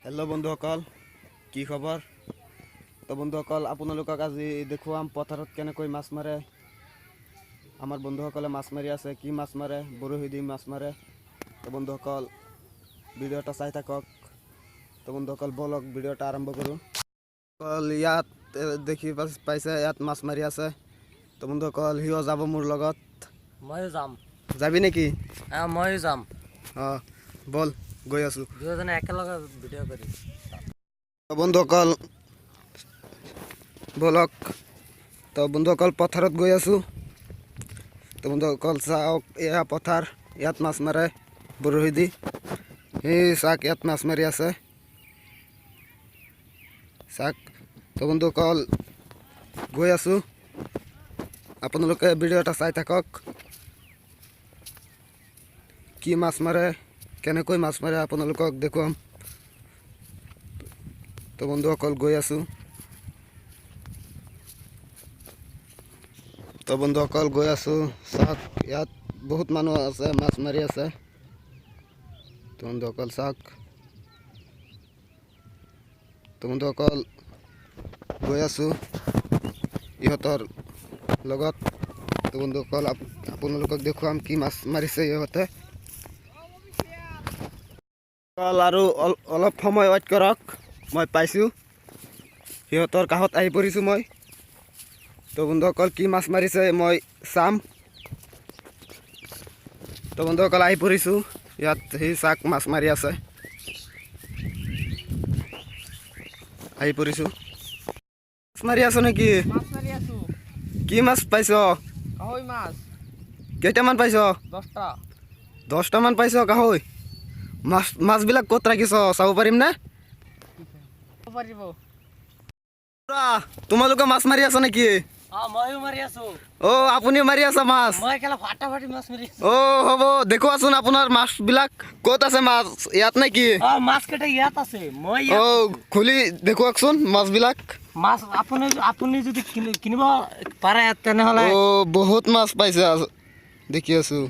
Hello' বন্ধুসকল, কি খবৰ? তো বন্ধুসকল, আপোনালোকক আজি দেখুৱাম পথাৰত কেনেকৈ মাছ মাৰে। আমাৰ বন্ধুসকলে মাছ মাৰি আছে। কি মাছ মাৰে? বৰশী দি মাছ মাৰে। তো বন্ধুসকল, ভিডিঅ'টা চাই থাকক। তো বন্ধুসকল, বলক ভিডিঅ'টা আৰম্ভ কৰোঁ। ইয়াত দেখি পাইছে, ইয়াত মাছ মাৰি আছে। তো বন্ধুসকল, সিও যাব মোৰ লগত। ময়ো যাম। যাবি নেকি? ময়ো যাম। অঁ, বল, গৈ আছোঁ। দুয়োজনে একেলগে ভিডিঅ' কৰি। বন্ধুসকল, বলক। তো বন্ধুসকল, পথাৰত গৈ আছোঁ। তো বন্ধুসকল চাওক, এয়া পথাৰ, ইয়াত মাছ মাৰে বৰশী দি। সেই চাওক, ইয়াত মাছ মাৰি আছে চাওক। তো বন্ধুসকল, গৈ আছোঁ। আপোনালোকে ভিডিঅ'টা চাই থাকক। কি মাছ মাৰে, কেনেকৈ মাছ মাৰে আপোনালোকক দেখুৱাম। তো বন্ধুসকল, গৈ আছোঁ। তো বন্ধুসকল, গৈ আছোঁ। চাওক, ইয়াত বহুত মানুহ আছে, মাছ মাৰি আছে। তো বন্ধুসকল চাওক। তো বন্ধুসকল, গৈ আছোঁ ইহঁতৰ লগত। তো বন্ধুসকল, আপোনালোকক দেখুৱাম কি মাছ মাৰিছে ইহঁতে। আৰু অলপ সময় ৱেইট কৰক, মই পাইছোঁ। সিহঁতৰ কাষত আহি পৰিছোঁ মই। তো বন্ধুসকল, কি মাছ মাৰিছে মই চাম। তো বন্ধুসকল, আহি পৰিছোঁ। ইয়াত সি চাক মাছ মাৰি আছে। আহি পৰিছোঁ। মাছ মাৰি আছ নেকি? মাছ মাৰি আছোঁ। কি মাছ পাইছ? কাৱৈ মাছ। কেইটামান পাইছ? 10টা। 10টামান পাইছ কাৱৈ? মাছবিলাক ক'ত ৰাখিছ, চাব পাৰিম নে? পাৰিব। তোমালোকে মাছ মাৰি আছা নেকি? ময়ো মাৰি আছোঁ। অ', আপুনিও মাৰি আছা মাছ? মই একেলগে ফাটাফাটি মাছ মাৰি আছোঁ। অ', হ'ব, দেখুৱাচোন আপোনাৰ মাছবিলাক। ক'ত আছে মাছ? ইয়াত নেকি? মাছ কেইটা ইয়াত আছে। অ', খুলি দেখুৱাওকচোন মাছবিলাক। মাছ আপুনি যদি কিনিব পাৰে তেনেহ'লে। অ', বহুত মাছ পাইছে, দেখি আছোঁ।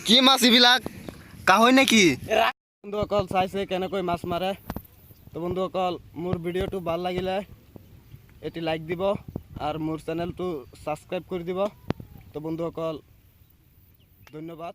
কি মাছ এইবিলাক? কাৱৈ নেকি? বন্ধুসকল, চাইছে কেনেকৈ মাছ মাৰে। তো বন্ধুসকল, মোৰ ভিডিঅ'টো ভাল লাগিলে এটি লাইক দিব আৰু মোৰ চেনেলটো ছাবস্ক্ৰাইব কৰি দিব। তো বন্ধুসকল, ধন্যবাদ।